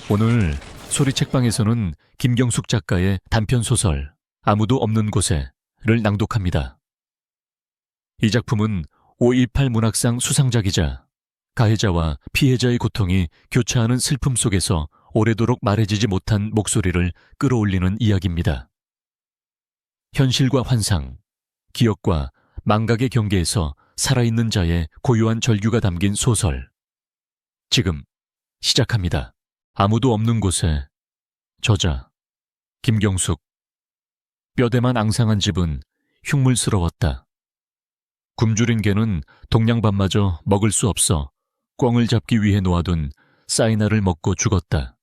오늘 소리책방에서는 김경숙 작가의 단편소설 아무도 없는 곳에를 낭독합니다. 이 작품은 5.18 문학상 수상작이자 가해자와 피해자의 고통이 교차하는 슬픔 속에서 오래도록 말해지지 못한 목소리를 끌어올리는 이야기입니다. 현실과 환상, 기억과 망각의 경계에서 살아있는 자의 고요한 절규가 담긴 소설. 지금 시작합니다. 아무도 없는 곳에. 저자 김경숙. 뼈대만 앙상한 집은 흉물스러웠다. 굶주린 개는 동냥밥마저 먹을 수 없어 꿩을 잡기 위해 놓아둔 사이나를 먹고 죽었다.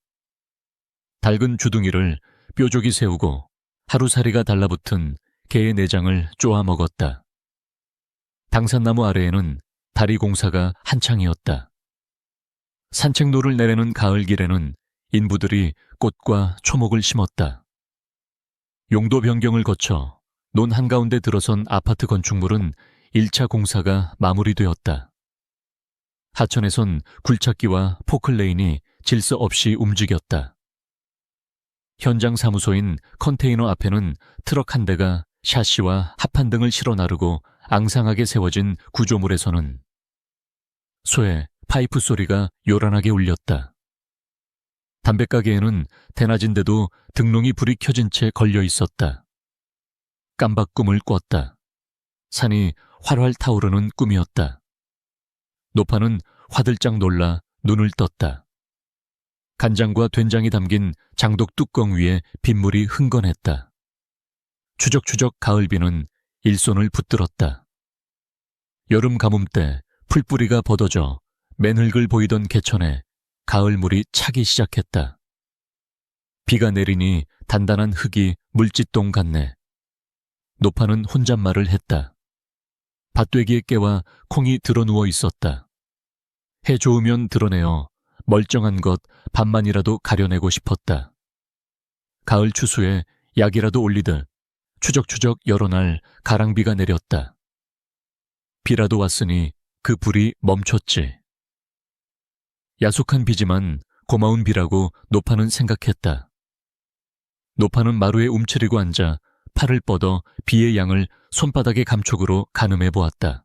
낡은 주둥이를 뾰족이 세우고 하루살이가 달라붙은 개의 내장을 쪼아 먹었다. 당산나무 아래에는 다리 공사가 한창이었다. 산책로를 내려는 가을길에는 인부들이 꽃과 초목을 심었다. 용도 변경을 거쳐 논 한가운데 들어선 아파트 건축물은 1차 공사가 마무리되었다. 하천에선 굴착기와 포클레인이 질서 없이 움직였다. 현장 사무소인 컨테이너 앞에는 트럭 한 대가 샤시와 합판등을 실어 나르고 앙상하게 세워진 구조물에서는 쇠, 파이프 소리가 요란하게 울렸다. 담배가게에는 대낮인데도 등롱이 불이 켜진 채 걸려 있었다. 깜박 꿈을 꿨다. 산이 활활 타오르는 꿈이었다. 노파는 화들짝 놀라 눈을 떴다. 간장과 된장이 담긴 장독 뚜껑 위에 빗물이 흥건했다. 추적추적 가을비는 일손을 붙들었다. 여름 가뭄때 풀뿌리가 벗어져 맨흙을 보이던 개천에 가을물이 차기 시작했다. 비가 내리니 단단한 흙이 물짓동 같네. 노파는 혼잣말을 했다. 밭되기의 깨와 콩이 드러누워 있었다. 해 좋으면 드러내어 멀쩡한 것 반만이라도 가려내고 싶었다. 가을 추수에 약이라도 올리듯 추적추적 여러 날 가랑비가 내렸다. 비라도 왔으니 그 불이 멈췄지. 야속한 비지만 고마운 비라고 노파는 생각했다. 노파는 마루에 움츠리고 앉아 팔을 뻗어 비의 양을 손바닥의 감촉으로 가늠해 보았다.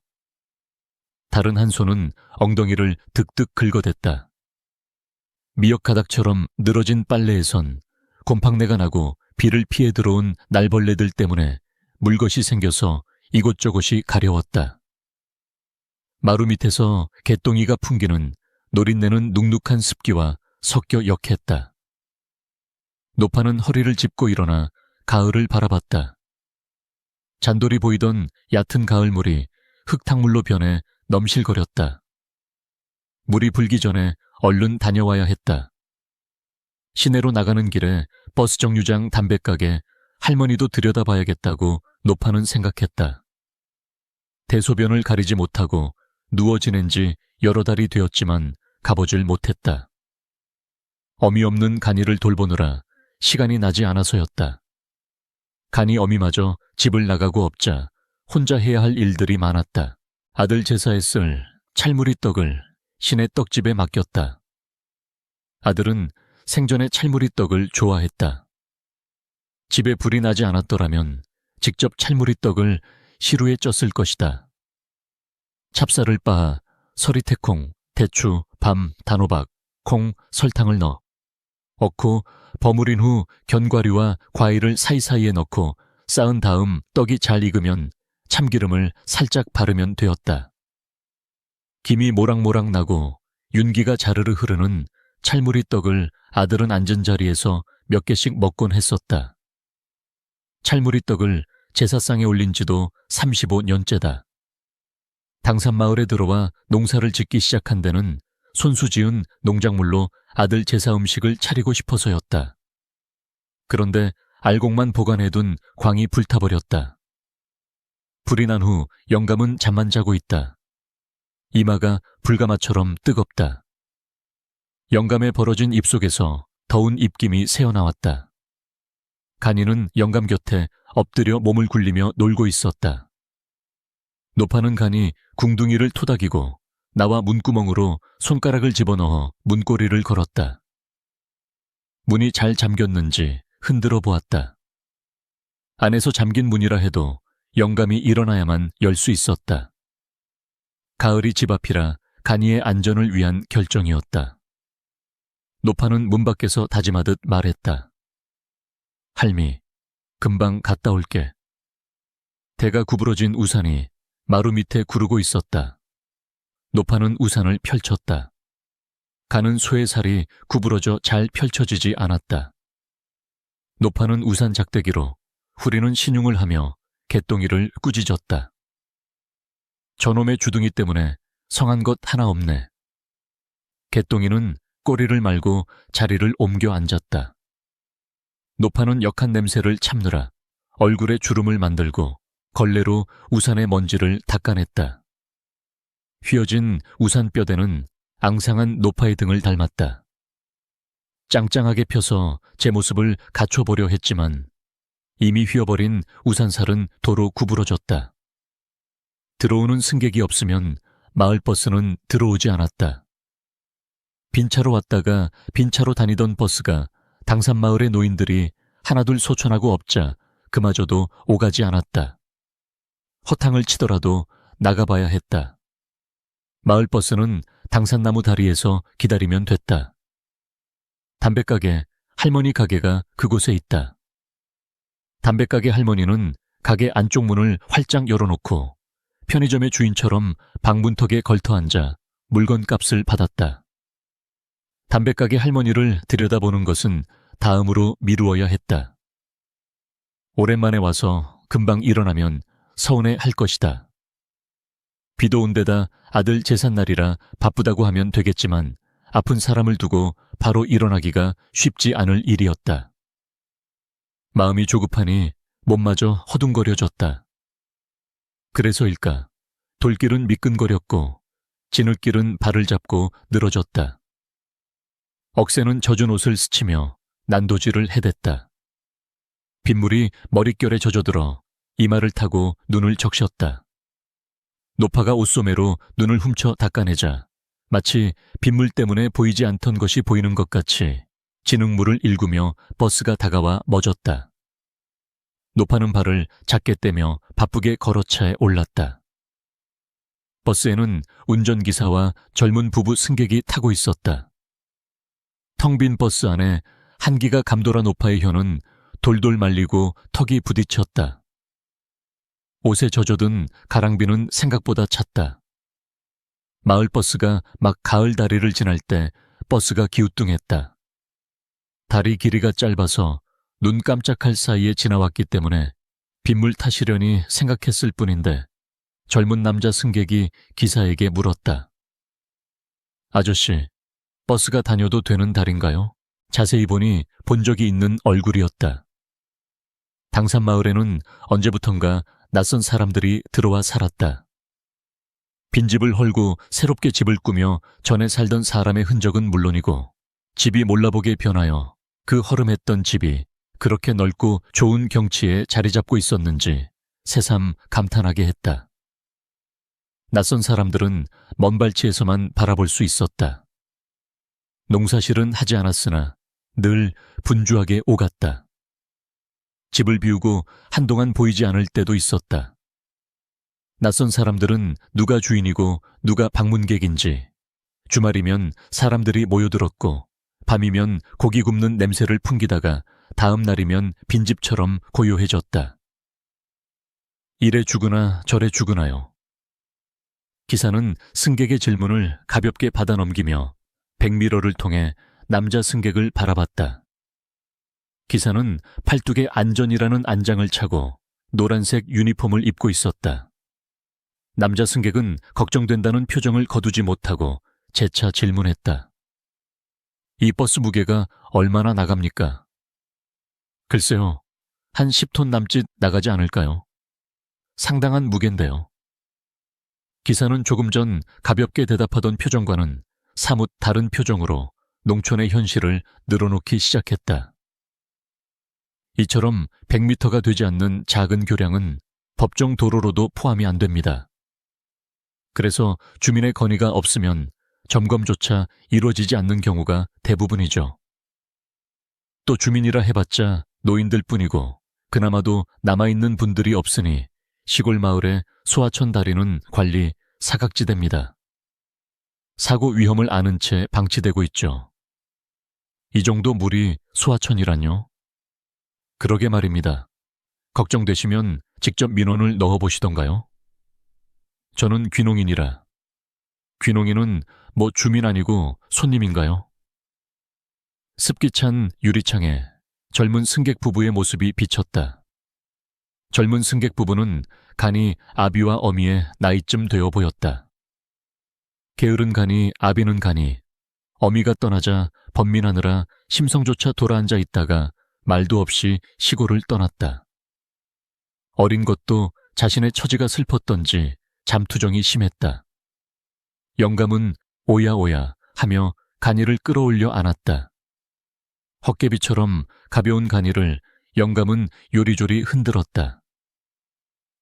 다른 한 손은 엉덩이를 득득 긁어댔다. 미역가닥처럼 늘어진 빨래에선 곰팡내가 나고 비를 피해 들어온 날벌레들 때문에 물것이 생겨서 이곳저곳이 가려웠다. 마루 밑에서 개똥이가 풍기는 노린내는 눅눅한 습기와 섞여 역했다. 노파는 허리를 짚고 일어나 가을을 바라봤다. 잔돌이 보이던 얕은 가을물이 흙탕물로 변해 넘실거렸다. 물이 불기 전에 얼른 다녀와야 했다. 시내로 나가는 길에 버스 정류장 담배가게 할머니도 들여다봐야겠다고 노파는 생각했다. 대소변을 가리지 못하고 누워 지낸 지 여러 달이 되었지만 가보질 못했다. 어미 없는 간이를 돌보느라 시간이 나지 않아서였다. 간이 어미마저 집을 나가고 없자 혼자 해야 할 일들이 많았다. 아들 제사에 쓸 찰무리 떡을 시내 떡집에 맡겼다. 아들은 생전에 찰무리 떡을 좋아했다. 집에 불이 나지 않았더라면 직접 찰무리 떡을 시루에 쪘을 것이다. 찹쌀을 빻아 서리태콩, 대추, 밤, 단호박, 콩, 설탕을 넣어 얻고 버무린 후 견과류와 과일을 사이사이에 넣고 쌓은 다음 떡이 잘 익으면 참기름을 살짝 바르면 되었다. 김이 모락모락 나고 윤기가 자르르 흐르는 찰무리 떡을 아들은 앉은 자리에서 몇 개씩 먹곤 했었다. 찰무리 떡을 제사상에 올린 지도 35년째다. 당산마을에 들어와 농사를 짓기 시작한 데는 손수 지은 농작물로 아들 제사 음식을 차리고 싶어서였다. 그런데 알곡만 보관해둔 광이 불타버렸다. 불이 난 후 영감은 잠만 자고 있다. 이마가 불가마처럼 뜨겁다. 영감의 벌어진 입속에서 더운 입김이 새어나왔다. 간이는 영감 곁에 엎드려 몸을 굴리며 놀고 있었다. 노파는 간이 궁둥이를 토닥이고 나와 문구멍으로 손가락을 집어넣어 문고리를 걸었다. 문이 잘 잠겼는지 흔들어 보았다. 안에서 잠긴 문이라 해도 영감이 일어나야만 열 수 있었다. 가을이 집 앞이라 간이의 안전을 위한 결정이었다. 노파는 문 밖에서 다짐하듯 말했다. 할미, 금방 갔다 올게. 대가 구부러진 우산이 마루 밑에 구르고 있었다. 노파는 우산을 펼쳤다. 가는 소의 살이 구부러져 잘 펼쳐지지 않았다. 노파는 우산 작대기로, 후리는 신용을 하며 개똥이를 꾸짖었다. 저놈의 주둥이 때문에 성한 것 하나 없네. 개똥이는 꼬리를 말고 자리를 옮겨 앉았다. 노파는 역한 냄새를 참느라 얼굴에 주름을 만들고 걸레로 우산의 먼지를 닦아냈다. 휘어진 우산뼈대는 앙상한 노파의 등을 닮았다. 짱짱하게 펴서 제 모습을 갖춰보려 했지만 이미 휘어버린 우산살은 도로 구부러졌다. 들어오는 승객이 없으면 마을버스는 들어오지 않았다. 빈차로 왔다가 빈차로 다니던 버스가 당산마을의 노인들이 하나둘 소천하고 없자 그마저도 오가지 않았다. 허탕을 치더라도 나가봐야 했다. 마을버스는 당산나무 다리에서 기다리면 됐다. 담배가게, 할머니 가게가 그곳에 있다. 담배가게 할머니는 가게 안쪽 문을 활짝 열어놓고 편의점의 주인처럼 방문턱에 걸터앉아 물건값을 받았다. 담배가게 할머니를 들여다보는 것은 다음으로 미루어야 했다. 오랜만에 와서 금방 일어나면 서운해 할 것이다. 비도 온 데다 아들 제삿날이라 바쁘다고 하면 되겠지만 아픈 사람을 두고 바로 일어나기가 쉽지 않을 일이었다. 마음이 조급하니 몸마저 허둥거려졌다. 그래서일까 돌길은 미끈거렸고 진흙길은 발을 잡고 늘어졌다. 억새는 젖은 옷을 스치며 난도질을 해댔다. 빗물이 머릿결에 젖어들어 이마를 타고 눈을 적셨다. 노파가 옷소매로 눈을 훔쳐 닦아내자 마치 빗물 때문에 보이지 않던 것이 보이는 것 같이 진흙물을 일구며 버스가 다가와 멎었다. 노파는 발을 작게 떼며 바쁘게 걸어차에 올랐다. 버스에는 운전기사와 젊은 부부 승객이 타고 있었다. 텅 빈 버스 안에 한기가 감돌아 노파의 혀는 돌돌 말리고 턱이 부딪혔다. 옷에 젖어든 가랑비는 생각보다 찼다. 마을버스가 막 가을 다리를 지날 때 버스가 기우뚱했다. 다리 길이가 짧아서 눈 깜짝할 사이에 지나왔기 때문에 빗물 타시려니 생각했을 뿐인데 젊은 남자 승객이 기사에게 물었다. 아저씨, 버스가 다녀도 되는 다리인가요? 자세히 보니 본 적이 있는 얼굴이었다. 당산마을에는 언제부턴가 낯선 사람들이 들어와 살았다. 빈집을 헐고 새롭게 집을 꾸며 전에 살던 사람의 흔적은 물론이고 집이 몰라보게 변하여 그 허름했던 집이 그렇게 넓고 좋은 경치에 자리 잡고 있었는지 새삼 감탄하게 했다. 낯선 사람들은 먼 발치에서만 바라볼 수 있었다. 농사실은 하지 않았으나 늘 분주하게 오갔다. 집을 비우고 한동안 보이지 않을 때도 있었다. 낯선 사람들은 누가 주인이고 누가 방문객인지 주말이면 사람들이 모여들었고 밤이면 고기 굽는 냄새를 풍기다가 다음 날이면 빈집처럼 고요해졌다. 이래 죽으나 저래 죽으나요. 기사는 승객의 질문을 가볍게 받아넘기며 백미러를 통해 남자 승객을 바라봤다. 기사는 팔뚝에 안전이라는 안장을 차고 노란색 유니폼을 입고 있었다. 남자 승객은 걱정된다는 표정을 거두지 못하고 재차 질문했다. 이 버스 무게가 얼마나 나갑니까? 글쎄요, 한 10톤 남짓 나가지 않을까요? 상당한 무게인데요. 기사는 조금 전 가볍게 대답하던 표정과는 사뭇 다른 표정으로 농촌의 현실을 늘어놓기 시작했다. 이처럼 100m가 되지 않는 작은 교량은 법정 도로로도 포함이 안 됩니다. 그래서 주민의 건의가 없으면 점검조차 이루어지지 않는 경우가 대부분이죠. 또 주민이라 해봤자 노인들 뿐이고 그나마도 남아있는 분들이 없으니 시골 마을의 소하천 다리는 관리 사각지대입니다. 사고 위험을 아는 채 방치되고 있죠. 이 정도 물이 소하천이란요? 그러게 말입니다. 걱정되시면 직접 민원을 넣어보시던가요? 저는 귀농인이라. 귀농인은 뭐 주민 아니고 손님인가요? 습기 찬 유리창에 젊은 승객 부부의 모습이 비쳤다. 젊은 승객 부부는 간이 아비와 어미의 나이쯤 되어 보였다. 게으른 간이 아비는 간이 어미가 떠나자 번민하느라 심성조차 돌아앉아 있다가 말도 없이 시골을 떠났다. 어린 것도 자신의 처지가 슬펐던지 잠투정이 심했다. 영감은 오야오야 하며 간이를 끌어올려 안았다. 헛개비처럼 가벼운 간이를 영감은 요리조리 흔들었다.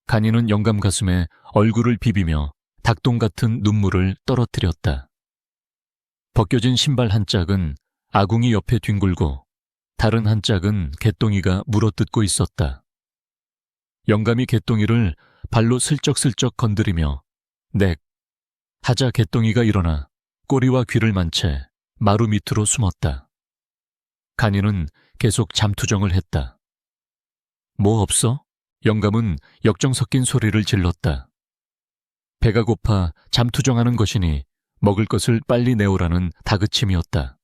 간이는 영감 가슴에 얼굴을 비비며 닭똥 같은 눈물을 떨어뜨렸다. 벗겨진 신발 한 짝은 아궁이 옆에 뒹굴고 다른 한 짝은 개똥이가 물어뜯고 있었다. 영감이 개똥이를 발로 슬쩍슬쩍 건드리며 넥 하자 개똥이가 일어나 꼬리와 귀를 만 채 마루 밑으로 숨었다. 간이는 계속 잠투정을 했다. 뭐 없어? 영감은 역정 섞인 소리를 질렀다. 배가 고파 잠투정하는 것이니 먹을 것을 빨리 내오라는 다그침이었다.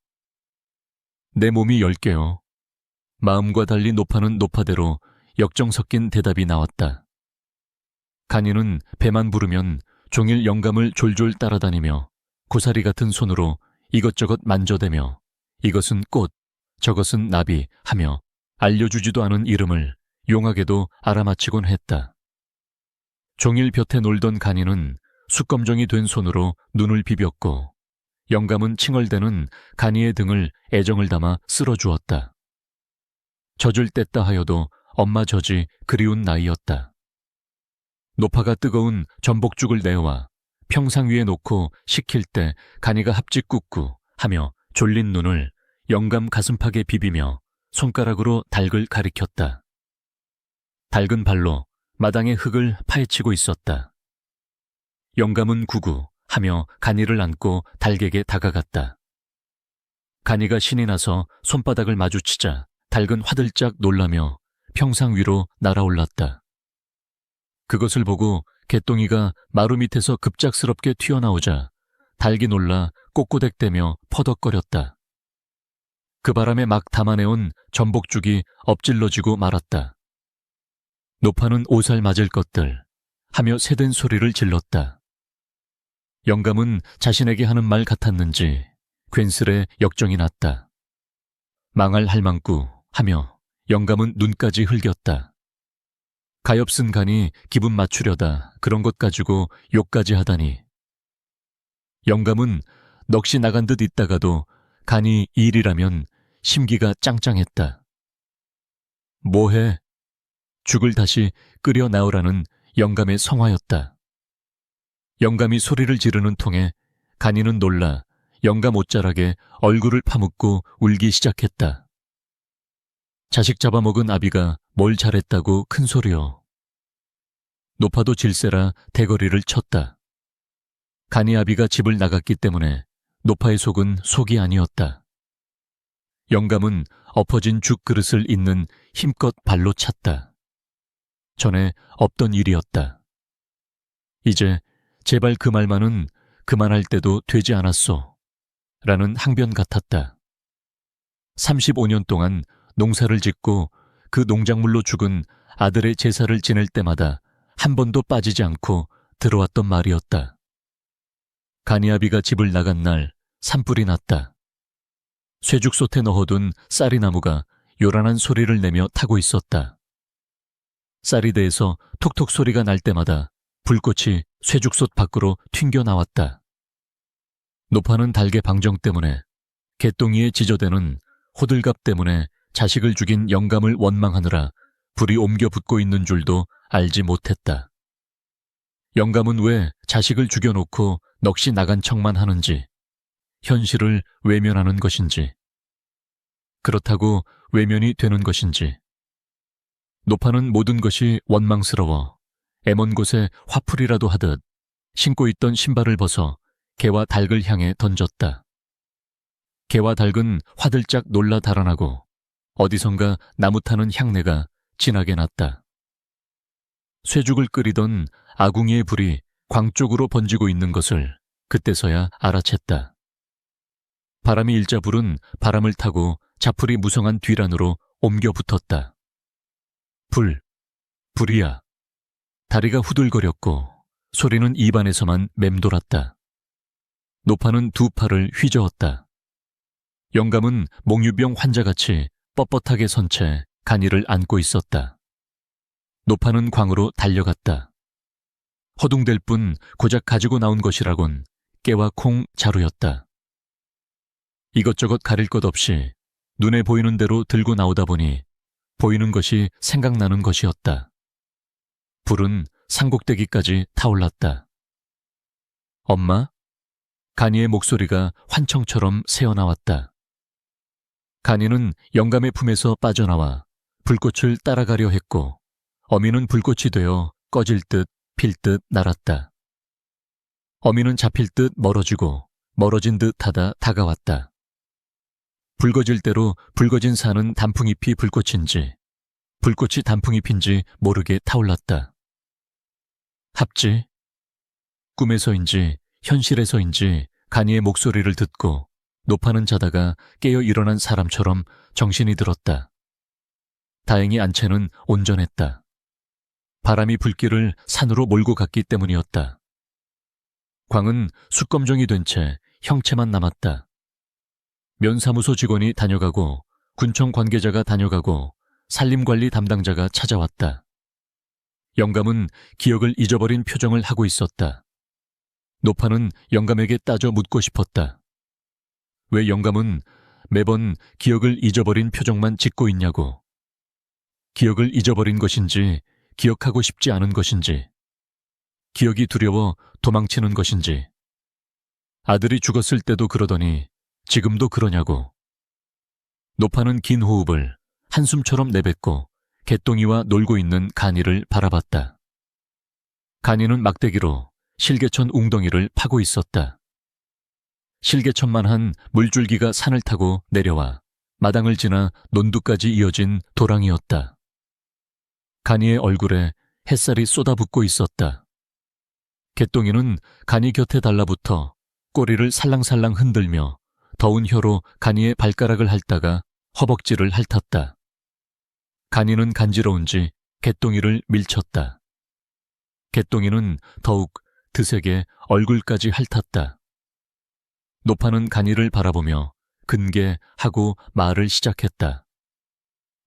내 몸이 10개요. 마음과 달리 높아는 높아대로 역정 섞인 대답이 나왔다. 간이는 배만 부르면 종일 영감을 졸졸 따라다니며 고사리 같은 손으로 이것저것 만져대며 이것은 꽃, 저것은 나비 하며 알려주지도 않은 이름을 용하게도 알아맞히곤 했다. 종일 볕에 놀던 간이는 숯검정이 된 손으로 눈을 비볐고 영감은 칭얼대는 간이의 등을 애정을 담아 쓸어주었다. 젖을 뗐다 하여도 엄마 젖이 그리운 나이였다. 노파가 뜨거운 전복죽을 내와 평상 위에 놓고 식힐 때 간이가 합직 꾹꾹 하며 졸린 눈을 영감 가슴팍에 비비며 손가락으로 닭을 가리켰다. 닭은 발로 마당의 흙을 파헤치고 있었다. 영감은 구구 하며 간이를 안고 닭에게 다가갔다. 간이가 신이 나서 손바닥을 마주치자 닭은 화들짝 놀라며 평상 위로 날아올랐다. 그것을 보고 개똥이가 마루 밑에서 급작스럽게 튀어나오자 닭이 놀라 꼬꼬댁대며 퍼덕거렸다. 그 바람에 막 담아내온 전복죽이 엎질러지고 말았다. 노파는 오살 맞을 것들 하며 새든 소리를 질렀다. 영감은 자신에게 하는 말 같았는지 괜스레 역정이 났다. 망할 할망구 하며 영감은 눈까지 흘겼다. 가엾은 간이 기분 맞추려다 그런 것 가지고 욕까지 하다니. 영감은 넋이 나간 듯 있다가도 간이 일이라면 심기가 짱짱했다. 뭐해? 죽을 다시 끓여 나오라는 영감의 성화였다. 영감이 소리를 지르는 통에 간이는 놀라 영감 옷자락에 얼굴을 파묻고 울기 시작했다. 자식 잡아먹은 아비가 뭘 잘했다고 큰 소리여. 노파도 질세라 대거리를 쳤다. 간이 아비가 집을 나갔기 때문에 노파의 속은 속이 아니었다. 영감은 엎어진 죽 그릇을 잇는 힘껏 발로 찼다. 전에 없던 일이었다. 이제 제발 그 말만은 그만할 때도 되지 않았소. 라는 항변 같았다. 35년 동안 농사를 짓고 그 농작물로 죽은 아들의 제사를 지낼 때마다 한 번도 빠지지 않고 들어왔던 말이었다. 간이아비가 집을 나간 날 산불이 났다. 쇠죽솥에 넣어둔 쌀이나무가 요란한 소리를 내며 타고 있었다. 쌀이대에서 톡톡 소리가 날 때마다 불꽃이 쇠죽솥 밖으로 튕겨 나왔다. 노파는 닭의 방정 때문에 개똥이의 지저대는 호들갑 때문에 자식을 죽인 영감을 원망하느라 불이 옮겨 붙고 있는 줄도 알지 못했다. 영감은 왜 자식을 죽여놓고 넋이 나간 척만 하는지, 현실을 외면하는 것인지. 그렇다고 외면이 되는 것인지. 노파는 모든 것이 원망스러워 애먼 곳에 화풀이라도 하듯 신고 있던 신발을 벗어 개와 닭을 향해 던졌다. 개와 닭은 화들짝 놀라 달아나고 어디선가 나무 타는 향내가 진하게 났다. 쇠죽을 끓이던 아궁이의 불이 광 쪽으로 번지고 있는 것을 그때서야 알아챘다. 바람이 일자 불은 바람을 타고 자풀이 무성한 뒤란으로 옮겨 붙었다. 불이야. 다리가 후들거렸고 소리는 입안에서만 맴돌았다. 노파는 두 팔을 휘저었다. 영감은 몽유병 환자같이 뻣뻣하게 선 채 간이를 안고 있었다. 노파는 광으로 달려갔다. 허둥댈 뿐 고작 가지고 나온 것이라곤 깨와 콩 자루였다. 이것저것 가릴 것 없이 눈에 보이는 대로 들고 나오다 보니 보이는 것이 생각나는 것이었다. 불은 산꼭대기까지 타올랐다. 엄마? 간이의 목소리가 환청처럼 새어나왔다. 간이는 영감의 품에서 빠져나와 불꽃을 따라가려 했고 어미는 불꽃이 되어 꺼질 듯 필 듯 날았다. 어미는 잡힐 듯 멀어지고 멀어진 듯 하다 다가왔다. 붉어질 대로 붉어진 산은 단풍잎이 불꽃인지 불꽃이 단풍잎인지 모르게 타올랐다. 합지? 꿈에서인지 현실에서인지 간이의 목소리를 듣고 노파는 자다가 깨어 일어난 사람처럼 정신이 들었다. 다행히 안채는 온전했다. 바람이 불길을 산으로 몰고 갔기 때문이었다. 광은 숯검정이 된 채 형체만 남았다. 면사무소 직원이 다녀가고 군청 관계자가 다녀가고 산림관리 담당자가 찾아왔다. 영감은 기억을 잊어버린 표정을 하고 있었다. 노파는 영감에게 따져 묻고 싶었다. 왜 영감은 매번 기억을 잊어버린 표정만 짓고 있냐고. 기억을 잊어버린 것인지 기억하고 싶지 않은 것인지 기억이 두려워 도망치는 것인지 아들이 죽었을 때도 그러더니 지금도 그러냐고. 노파는 긴 호흡을 한숨처럼 내뱉고 개똥이와 놀고 있는 간이를 바라봤다. 간이는 막대기로 실개천 웅덩이를 파고 있었다. 실개천만한 물줄기가 산을 타고 내려와 마당을 지나 논두까지 이어진 도랑이었다. 간이의 얼굴에 햇살이 쏟아붓고 있었다. 개똥이는 간이 곁에 달라붙어 꼬리를 살랑살랑 흔들며 더운 혀로 간이의 발가락을 핥다가 허벅지를 핥았다. 간이는 간지러운지 개똥이를 밀쳤다. 개똥이는 더욱 드세게 얼굴까지 핥았다. 노파는 간이를 바라보며 근개하고 말을 시작했다.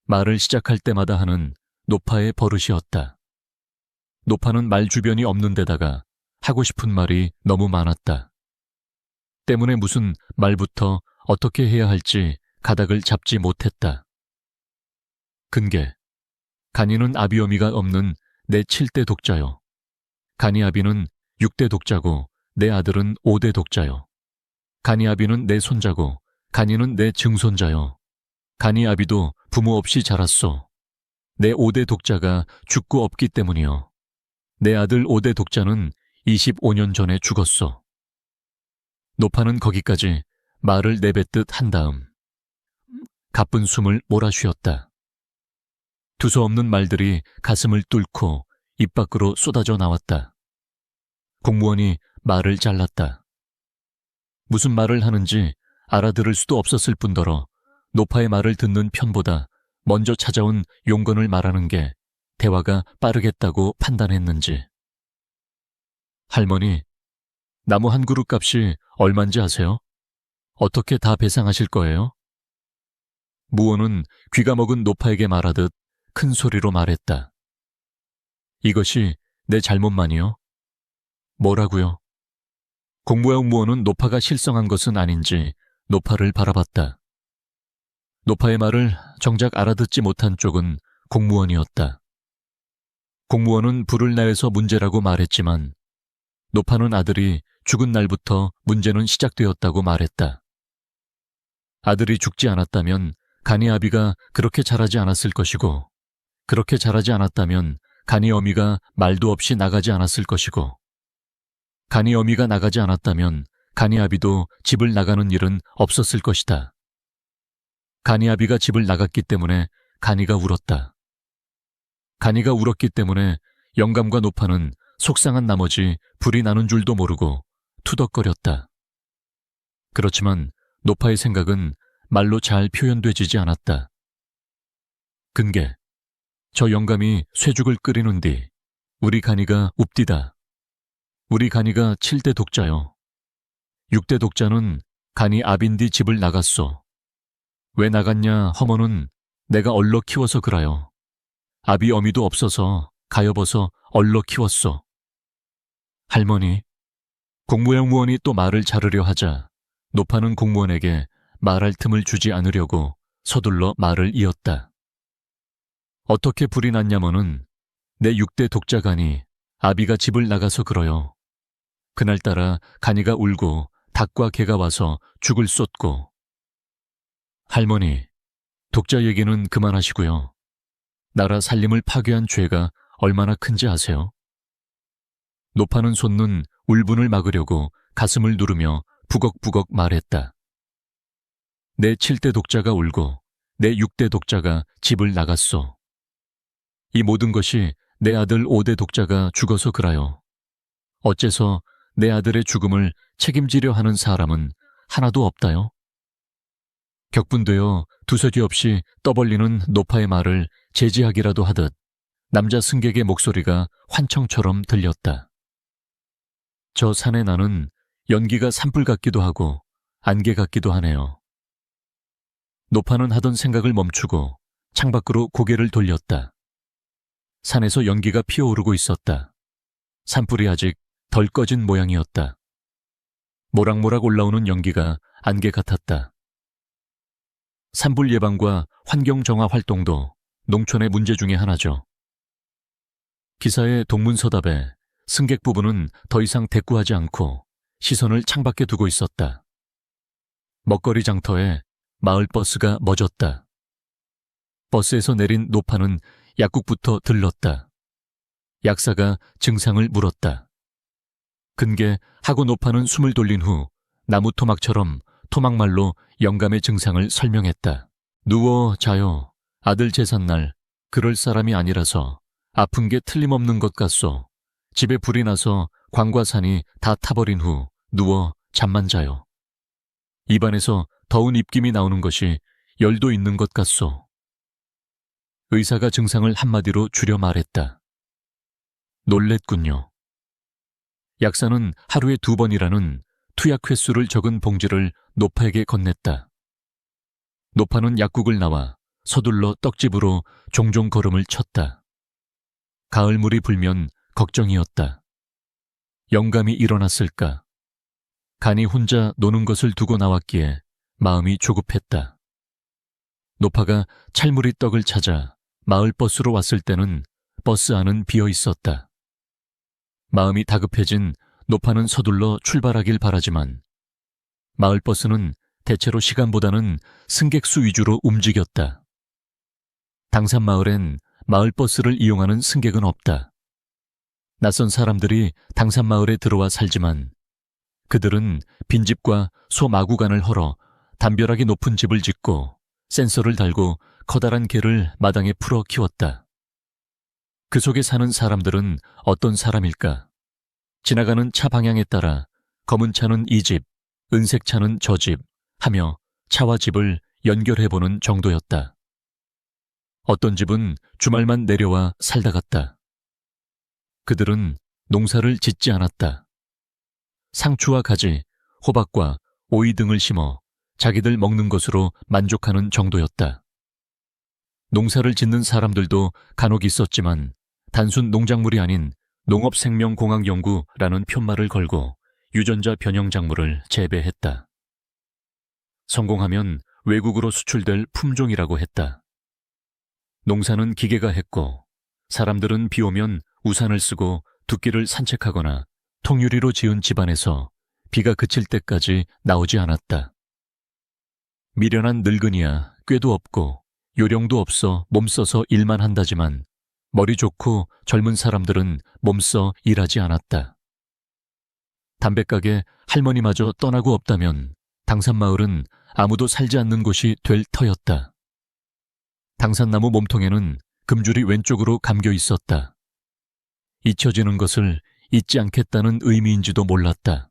말을 시작할 때마다 하는 노파의 버릇이었다. 노파는 말 주변이 없는 데다가 하고 싶은 말이 너무 많았다. 때문에 무슨 말부터 어떻게 해야 할지 가닥을 잡지 못했다. 근개. 간이는 아비어미가 없는 내 7대 독자요. 간이 아비는 6대 독자고 내 아들은 5대 독자요. 간이 아비는 내 손자고 간이는 내 증손자요. 간이 아비도 부모 없이 자랐소. 내 5대 독자가 죽고 없기 때문이요. 내 아들 5대 독자는 25년 전에 죽었소. 노파는 거기까지 말을 내뱉듯 한 다음 가쁜 숨을 몰아쉬었다. 두서없는 말들이 가슴을 뚫고 입 밖으로 쏟아져 나왔다. 공무원이 말을 잘랐다. 무슨 말을 하는지 알아들을 수도 없었을 뿐더러 노파의 말을 듣는 편보다 먼저 찾아온 용건을 말하는 게 대화가 빠르겠다고 판단했는지. 할머니, 나무 한 그루 값이 얼만지 아세요? 어떻게 다 배상하실 거예요? 무호는 귀가 먹은 노파에게 말하듯 큰 소리로 말했다. 이것이 내 잘못만이요? 뭐라고요? 공무원 무호는 노파가 실성한 것은 아닌지 노파를 바라봤다. 노파의 말을 정작 알아듣지 못한 쪽은 공무원이었다. 공무원은 불을 내서 문제라고 말했지만 노파는 아들이 죽은 날부터 문제는 시작되었다고 말했다. 아들이 죽지 않았다면 간이 아비가 그렇게 잘하지 않았을 것이고, 그렇게 잘하지 않았다면 간이 어미가 말도 없이 나가지 않았을 것이고, 간이 어미가 나가지 않았다면 간이 아비도 집을 나가는 일은 없었을 것이다. 간이 아비가 집을 나갔기 때문에 간이가 울었다. 간이가 울었기 때문에 영감과 노파는 속상한 나머지 불이 나는 줄도 모르고 투덕거렸다. 그렇지만 노파의 생각은 말로 잘 표현되지 않았다. 근게, 저 영감이 쇠죽을 끓이는 뒤 우리 간이가 웁디다. 우리 간이가 7대 독자요. 6대 독자는 간이 아빈디 집을 나갔소. 왜 나갔냐 허머는 내가 얼러 키워서 그라요. 아비 어미도 없어서 가여버서 얼러 키웠소. 할머니, 공무원이 또 말을 자르려 하자 노파는 공무원에게 말할 틈을 주지 않으려고 서둘러 말을 이었다. 어떻게 불이 났냐면은 내 6대 독자 간이 아비가 집을 나가서 그러요. 그날따라 간이가 울고 닭과 개가 와서 죽을 쏟고. 할머니, 독자 얘기는 그만하시고요. 나라 살림을 파괴한 죄가 얼마나 큰지 아세요? 노파는 솟는 울분을 막으려고 가슴을 누르며 부걱부걱 말했다. 내 7대 독자가 울고 내 6대 독자가 집을 나갔소. 이 모든 것이 내 아들 5대 독자가 죽어서 그라요. 어째서 내 아들의 죽음을 책임지려 하는 사람은 하나도 없다요? 격분되어 두서지 없이 떠벌리는 노파의 말을 제지하기라도 하듯 남자 승객의 목소리가 환청처럼 들렸다. 저 산에 나는 연기가 산불 같기도 하고 안개 같기도 하네요. 노파는 하던 생각을 멈추고 창밖으로 고개를 돌렸다. 산에서 연기가 피어오르고 있었다. 산불이 아직 덜 꺼진 모양이었다. 모락모락 올라오는 연기가 안개 같았다. 산불 예방과 환경 정화 활동도 농촌의 문제 중에 하나죠. 기사의 동문서답에 승객 부부는 더 이상 대꾸하지 않고 시선을 창밖에 두고 있었다. 먹거리 장터에 마을 버스가 멎었다. 버스에서 내린 노파는 약국부터 들렀다. 약사가 증상을 물었다. 근게 하고 노파는 숨을 돌린 후 나무 토막처럼 토막말로 영감의 증상을 설명했다. 누워 자요. 아들 제삿날 그럴 사람이 아니라서 아픈 게 틀림없는 것 같소. 집에 불이 나서 광과산이 다 타버린 후 누워 잠만 자요. 입안에서 더운 입김이 나오는 것이 열도 있는 것 같소. 의사가 증상을 한마디로 줄여 말했다. 놀랬군요. 약사는 하루에 2번이라는 투약 횟수를 적은 봉지를 노파에게 건넸다. 노파는 약국을 나와 서둘러 떡집으로 종종 걸음을 쳤다. 가을물이 불면 걱정이었다. 영감이 일어났을까? 간이 혼자 노는 것을 두고 나왔기에 마음이 조급했다. 노파가 찰물이 떡을 찾아 마을 버스로 왔을 때는 버스 안은 비어 있었다. 마음이 다급해진 노파는 서둘러 출발하길 바라지만 마을 버스는 대체로 시간보다는 승객 수 위주로 움직였다. 당산 마을엔 마을 버스를 이용하는 승객은 없다. 낯선 사람들이 당산 마을에 들어와 살지만 그들은 빈집과 소마구간을 헐어 담벼락이 높은 집을 짓고 센서를 달고 커다란 개를 마당에 풀어 키웠다. 그 속에 사는 사람들은 어떤 사람일까? 지나가는 차 방향에 따라 검은 차는 이 집, 은색 차는 저 집 하며 차와 집을 연결해보는 정도였다. 어떤 집은 주말만 내려와 살다 갔다. 그들은 농사를 짓지 않았다. 상추와 가지, 호박과 오이 등을 심어 자기들 먹는 것으로 만족하는 정도였다. 농사를 짓는 사람들도 간혹 있었지만 단순 농작물이 아닌 농업생명공학연구라는 편말을 걸고 유전자 변형 작물을 재배했다. 성공하면 외국으로 수출될 품종이라고 했다. 농사는 기계가 했고 사람들은 비 오면 우산을 쓰고 둑길을 산책하거나 통유리로 지은 집안에서 비가 그칠 때까지 나오지 않았다. 미련한 늙은이야 꾀도 없고 요령도 없어 몸써서 일만 한다지만 머리 좋고 젊은 사람들은 몸써 일하지 않았다. 담배가게 할머니마저 떠나고 없다면 당산마을은 아무도 살지 않는 곳이 될 터였다. 당산나무 몸통에는 금줄이 왼쪽으로 감겨 있었다. 잊혀지는 것을 잊지 않겠다는 의미인지도 몰랐다.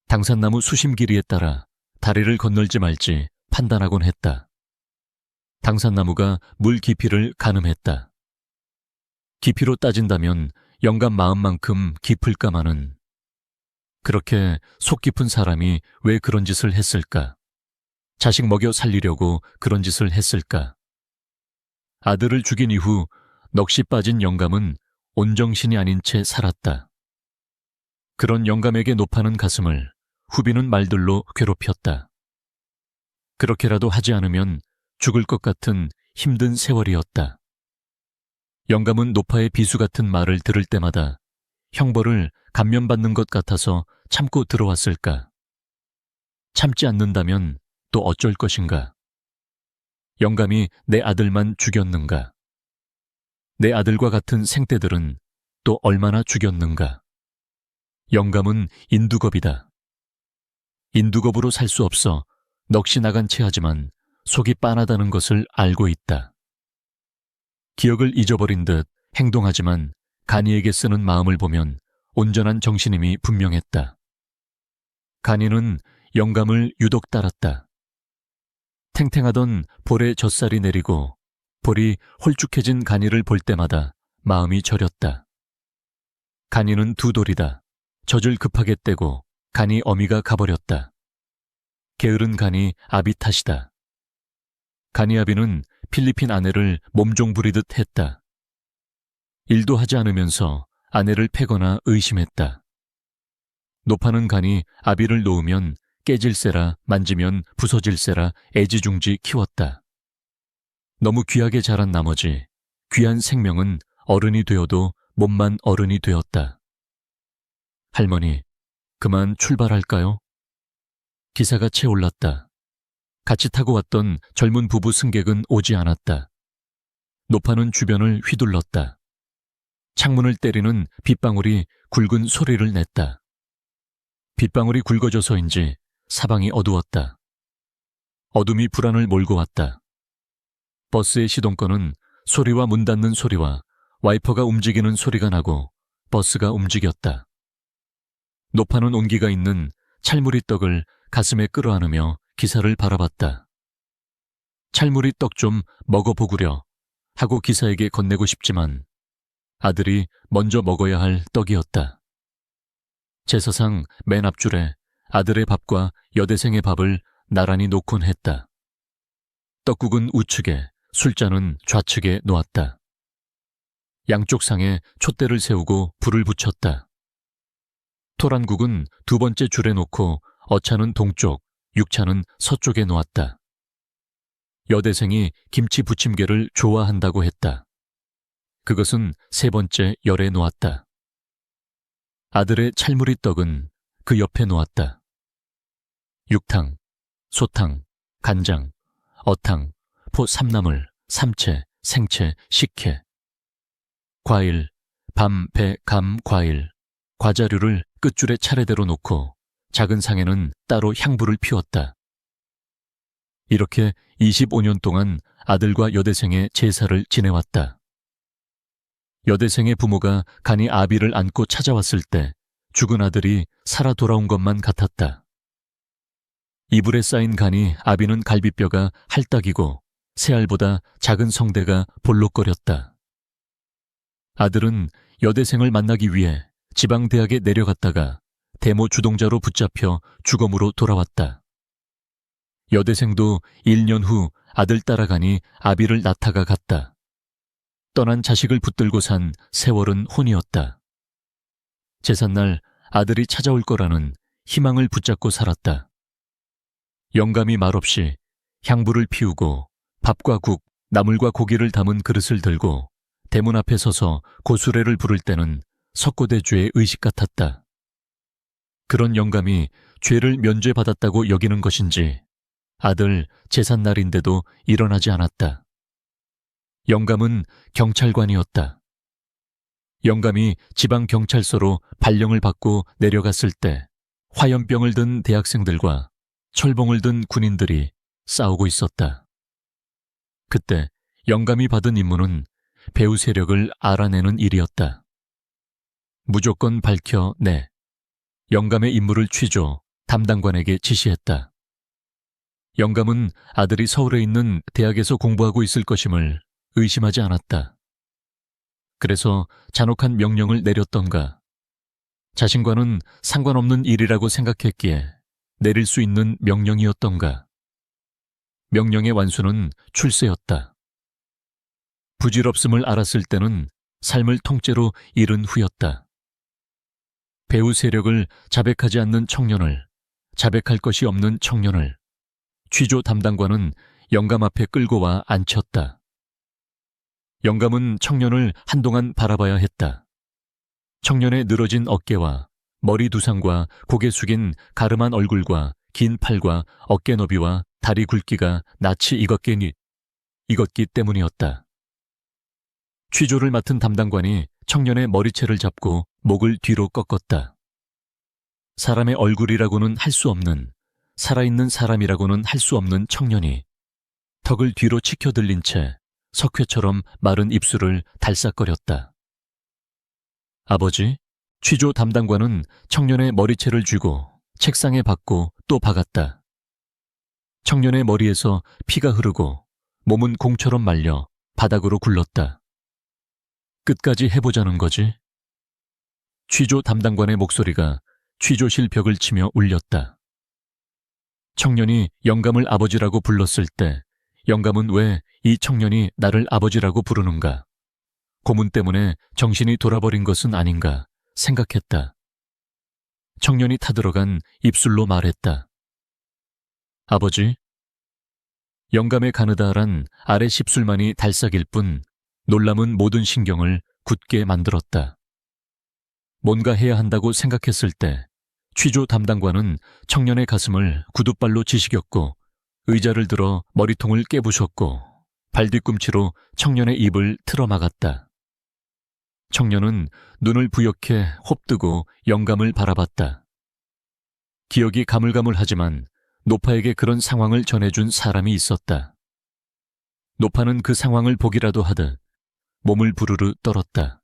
당산나무 수심 길이에 따라 다리를 건널지 말지 판단하곤 했다. 당산나무가 물 깊이를 가늠했다. 깊이로 따진다면 영감 마음만큼 깊을까마는. 그렇게 속 깊은 사람이 왜 그런 짓을 했을까? 자식 먹여 살리려고 그런 짓을 했을까? 아들을 죽인 이후 넋이 빠진 영감은 온정신이 아닌 채 살았다. 그런 영감에게 높아는 가슴을 후비는 말들로 괴롭혔다. 그렇게라도 하지 않으면 죽을 것 같은 힘든 세월이었다. 영감은 노파의 비수 같은 말을 들을 때마다 형벌을 감면받는 것 같아서 참고 들어왔을까? 참지 않는다면 또 어쩔 것인가? 영감이 내 아들만 죽였는가? 내 아들과 같은 생떼들은 또 얼마나 죽였는가? 영감은 인두겁이다. 인두겁으로 살 수 없어 넋이 나간 채 하지만 속이 빤하다는 것을 알고 있다. 기억을 잊어버린 듯 행동하지만 간이에게 쓰는 마음을 보면 온전한 정신임이 분명했다. 간이는 영감을 유독 따랐다. 탱탱하던 볼에 젖살이 내리고 볼이 홀쭉해진 간이를 볼 때마다 마음이 저렸다. 간이는 두 돌이다. 젖을 급하게 떼고 간이 어미가 가버렸다. 게으른 간이 아비 탓이다. 간이 아비는 필리핀 아내를 몸종 부리듯 했다. 일도 하지 않으면서 아내를 패거나 의심했다. 노파는 간이 아비를 놓으면 깨질세라 만지면 부서질세라 애지중지 키웠다. 너무 귀하게 자란 나머지 귀한 생명은 어른이 되어도 몸만 어른이 되었다. 할머니, 그만 출발할까요? 기사가 채 올랐다. 같이 타고 왔던 젊은 부부 승객은 오지 않았다. 노파는 주변을 휘둘렀다. 창문을 때리는 빗방울이 굵은 소리를 냈다. 빗방울이 굵어져서인지 사방이 어두웠다. 어둠이 불안을 몰고 왔다. 버스의 시동권은 소리와 문 닫는 소리와 와이퍼가 움직이는 소리가 나고 버스가 움직였다. 노파는 온기가 있는 찰무리 떡을 가슴에 끌어안으며 기사를 바라봤다. 찰무리 떡 좀 먹어보구려 하고 기사에게 건네고 싶지만 아들이 먼저 먹어야 할 떡이었다. 제사상 맨 앞줄에 아들의 밥과 여대생의 밥을 나란히 놓곤 했다. 떡국은 우측에, 술잔은 좌측에 놓았다. 양쪽 상에 촛대를 세우고 불을 붙였다. 토란국은 두 번째 줄에 놓고 어차는 동쪽, 육차는 서쪽에 놓았다. 여대생이 김치 부침개를 좋아한다고 했다. 그것은 세 번째 열에 놓았다. 아들의 찰무리 떡은 그 옆에 놓았다. 육탕, 소탕, 간장, 어탕, 포 삼나물, 삼채, 생채, 식혜, 과일, 밤, 배, 감, 과일, 과자류를 끝줄에 차례대로 놓고 작은 상에는 따로 향불을 피웠다. 이렇게 25년 동안 아들과 여대생의 제사를 지내왔다. 여대생의 부모가 간이 아비를 안고 찾아왔을 때 죽은 아들이 살아 돌아온 것만 같았다. 이불에 쌓인 간이 아비는 갈비뼈가 할딱이고 새알보다 작은 성대가 볼록거렸다. 아들은 여대생을 만나기 위해 지방대학에 내려갔다가 대모 주동자로 붙잡혀 주검으로 돌아왔다. 여대생도 1년 후 아들 따라가니 아비를 낳다가 갔다. 떠난 자식을 붙들고 산 세월은 혼이었다. 제삿날 아들이 찾아올 거라는 희망을 붙잡고 살았다. 영감이 말없이 향불을 피우고 밥과 국, 나물과 고기를 담은 그릇을 들고 대문 앞에 서서 고수레를 부를 때는 석고대죄의 의식 같았다. 그런 영감이 죄를 면죄받았다고 여기는 것인지 아들 제삿날인데도 일어나지 않았다. 영감은 경찰관이었다. 영감이 지방경찰서로 발령을 받고 내려갔을 때 화염병을 든 대학생들과 철봉을 든 군인들이 싸우고 있었다. 그때 영감이 받은 임무는 배후 세력을 알아내는 일이었다. 무조건 밝혀내 영감의 임무를 취조 담당관에게 지시했다. 영감은 아들이 서울에 있는 대학에서 공부하고 있을 것임을 의심하지 않았다. 그래서 잔혹한 명령을 내렸던가, 자신과는 상관없는 일이라고 생각했기에 내릴 수 있는 명령이었던가. 명령의 완수는 출세였다. 부질없음을 알았을 때는 삶을 통째로 잃은 후였다. 배후 세력을 자백하지 않는 청년을, 자백할 것이 없는 청년을 취조 담당관은 영감 앞에 끌고 와 앉혔다. 영감은 청년을 한동안 바라봐야 했다. 청년의 늘어진 어깨와 머리 두상과 고개 숙인 가름한 얼굴과 긴 팔과 어깨 너비와 다리 굵기가 낯이 익었기 때문이었다. 취조를 맡은 담당관이 청년의 머리채를 잡고 목을 뒤로 꺾었다. 사람의 얼굴이라고는 할 수 없는, 살아있는 사람이라고는 할 수 없는 청년이 턱을 뒤로 치켜들린 채 석회처럼 마른 입술을 달싹거렸다. 아버지, 취조 담당관은 청년의 머리채를 쥐고 책상에 박고 또 박았다. 청년의 머리에서 피가 흐르고 몸은 공처럼 말려 바닥으로 굴렀다. 끝까지 해보자는 거지? 취조 담당관의 목소리가 취조실 벽을 치며 울렸다. 청년이 영감을 아버지라고 불렀을 때 영감은 왜 이 청년이 나를 아버지라고 부르는가? 고문 때문에 정신이 돌아버린 것은 아닌가 생각했다. 청년이 타들어간 입술로 말했다. 아버지. 영감의 가느다란 아래 십술만이 달싹일 뿐 놀람은 모든 신경을 굳게 만들었다. 뭔가 해야 한다고 생각했을 때 취조 담당관은 청년의 가슴을 구두발로 지시겼고 의자를 들어 머리통을 깨부셨고 발뒤꿈치로 청년의 입을 틀어막았다. 청년은 눈을 부옇게 홉뜨고 영감을 바라봤다. 기억이 가물가물하지만 노파에게 그런 상황을 전해준 사람이 있었다. 노파는 그 상황을 보기라도 하듯 몸을 부르르 떨었다.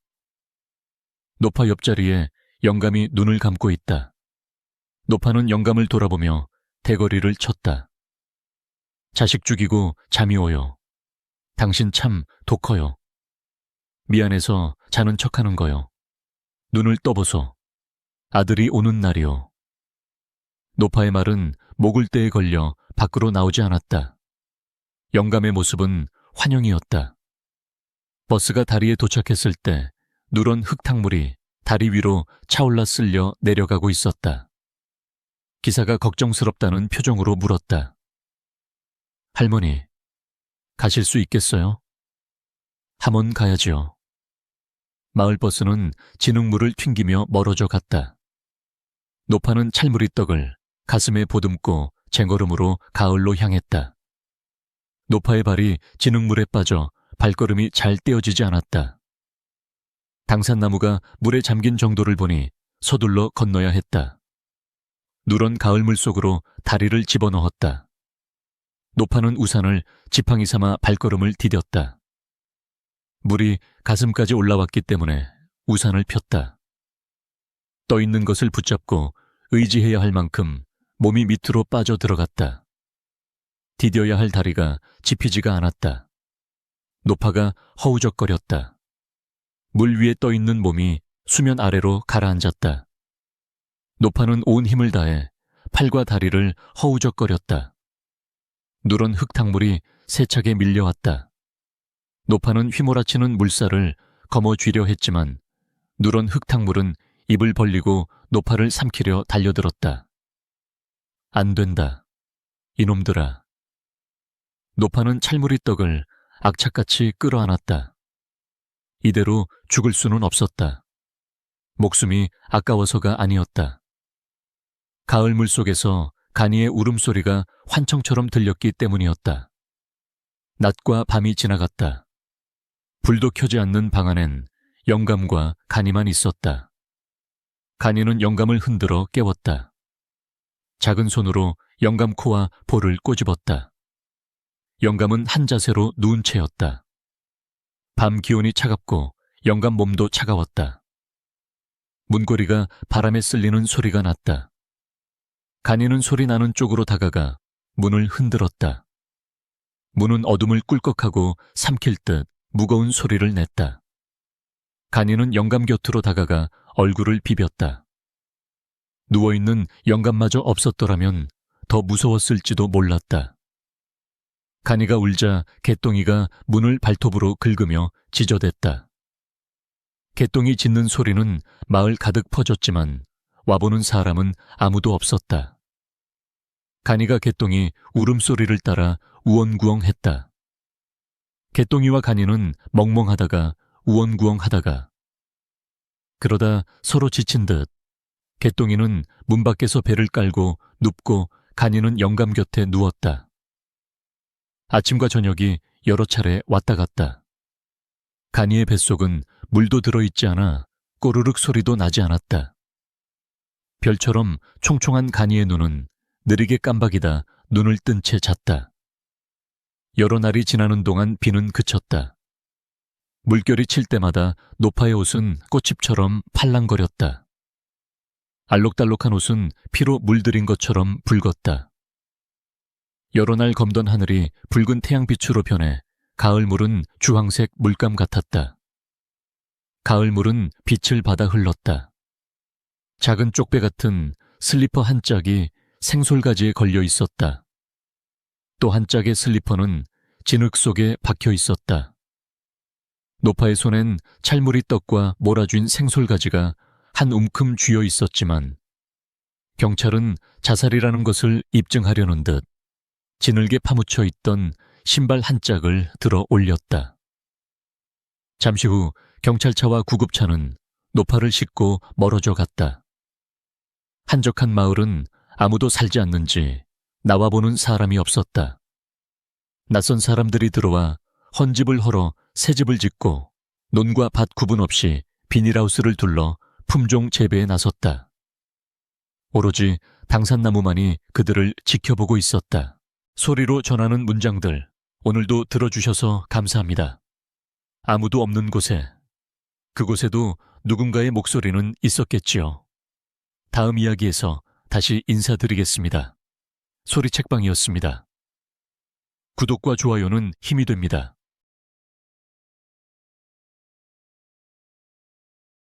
노파 옆자리에 영감이 눈을 감고 있다. 노파는 영감을 돌아보며 대거리를 쳤다. 자식 죽이고 잠이 오요. 당신 참 독허요. 미안해서 자는 척하는 거요. 눈을 떠보소. 아들이 오는 날이요. 노파의 말은 목을대에 걸려 밖으로 나오지 않았다. 영감의 모습은 환영이었다. 버스가 다리에 도착했을 때 누런 흙탕물이 다리 위로 차올라 쓸려 내려가고 있었다. 기사가 걱정스럽다는 표정으로 물었다. 할머니, 가실 수 있겠어요? 함원 가야지요. 마을버스는 진흙물을 튕기며 멀어져 갔다. 노파는 찰무리떡을 가슴에 보듬고 쟁걸음으로 가을로 향했다. 노파의 발이 진흙물에 빠져 발걸음이 잘 떼어지지 않았다. 당산나무가 물에 잠긴 정도를 보니 서둘러 건너야 했다. 누런 가을물 속으로 다리를 집어넣었다. 노파는 우산을 지팡이 삼아 발걸음을 디뎠다. 물이 가슴까지 올라왔기 때문에 우산을 폈다. 떠있는 것을 붙잡고 의지해야 할 만큼 몸이 밑으로 빠져 들어갔다. 디뎌야 할 다리가 짚히지가 않았다. 노파가 허우적거렸다. 물 위에 떠있는 몸이 수면 아래로 가라앉았다. 노파는 온 힘을 다해 팔과 다리를 허우적거렸다. 누런 흙탕물이 세차게 밀려왔다. 노파는 휘몰아치는 물살을 거머쥐려 했지만 누런 흙탕물은 입을 벌리고 노파를 삼키려 달려들었다. 안 된다. 이놈들아. 노파는 찰무리떡을 악착같이 끌어안았다. 이대로 죽을 수는 없었다. 목숨이 아까워서가 아니었다. 가을 물 속에서 간이의 울음소리가 환청처럼 들렸기 때문이었다. 낮과 밤이 지나갔다. 불도 켜지 않는 방 안엔 영감과 간이만 있었다. 간이는 영감을 흔들어 깨웠다. 작은 손으로 영감 코와 볼을 꼬집었다. 영감은 한 자세로 누운 채였다. 밤 기온이 차갑고 영감 몸도 차가웠다. 문고리가 바람에 쓸리는 소리가 났다. 간이는 소리 나는 쪽으로 다가가 문을 흔들었다. 문은 어둠을 꿀꺽하고 삼킬 듯 무거운 소리를 냈다. 간이는 영감 곁으로 다가가 얼굴을 비볐다. 누워있는 영감마저 없었더라면 더 무서웠을지도 몰랐다. 간이가 울자 개똥이가 문을 발톱으로 긁으며 지저댔다. 개똥이 짖는 소리는 마을 가득 퍼졌지만 와보는 사람은 아무도 없었다. 간이가 개똥이 울음소리를 따라 우엉구엉했다. 개똥이와 간이는 멍멍하다가 우엉구엉하다가 그러다 서로 지친 듯 개똥이는 문 밖에서 배를 깔고 눕고 간이는 영감 곁에 누웠다. 아침과 저녁이 여러 차례 왔다 갔다. 간이의 뱃속은 물도 들어있지 않아 꼬르륵 소리도 나지 않았다. 별처럼 총총한 간이의 눈은 느리게 깜박이다 눈을 뜬 채 잤다. 여러 날이 지나는 동안 비는 그쳤다. 물결이 칠 때마다 노파의 옷은 꽃잎처럼 팔랑거렸다. 알록달록한 옷은 피로 물들인 것처럼 붉었다. 여러 날 검던 하늘이 붉은 태양빛으로 변해 가을물은 주황색 물감 같았다. 가을물은 빛을 받아 흘렀다. 작은 쪽배 같은 슬리퍼 한 짝이 생솔가지에 걸려 있었다. 또 한 짝의 슬리퍼는 진흙 속에 박혀 있었다. 노파의 손엔 찰물이 떡과 몰아쥔 생솔가지가 한 움큼 쥐어 있었지만 경찰은 자살이라는 것을 입증하려는 듯 진흙에 파묻혀 있던 신발 한 짝을 들어 올렸다. 잠시 후 경찰차와 구급차는 노파를 싣고 멀어져 갔다. 한적한 마을은 아무도 살지 않는지 나와보는 사람이 없었다. 낯선 사람들이 들어와 헌집을 헐어 새집을 짓고 논과 밭 구분 없이 비닐하우스를 둘러 품종 재배에 나섰다. 오로지 당산나무만이 그들을 지켜보고 있었다. 소리로 전하는 문장들, 오늘도 들어주셔서 감사합니다. 아무도 없는 곳에, 그곳에도 누군가의 목소리는 있었겠지요. 다음 이야기에서 다시 인사드리겠습니다. 소리책방이었습니다. 구독과 좋아요는 힘이 됩니다.